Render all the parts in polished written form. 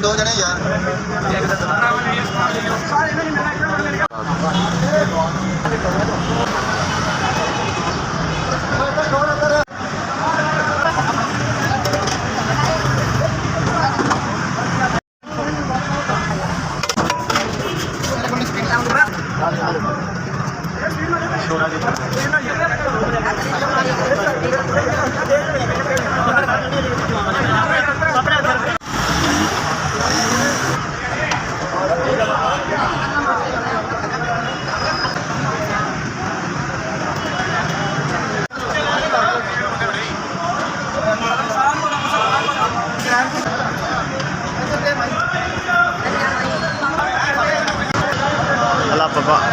दो जने यार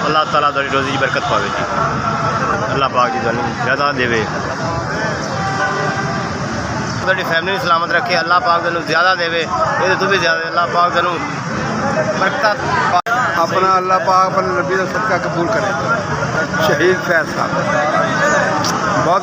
अल्लाह ताला तुहाडी रोज़ी की बरकत पावे जी। अल्लाह पाक जी तुहानू ज़्यादा देवे, तुहाडी फैमिली सलामत रखे। अल्लाह पाक तुहानू ज़्यादा देवे, ये तो भी ज़्यादा अल्लाह पाक तुहानू बरकत अपना अल्लाह पाक अपने नबी का सदका कबूल करे। शहीद फैज साहब बहुत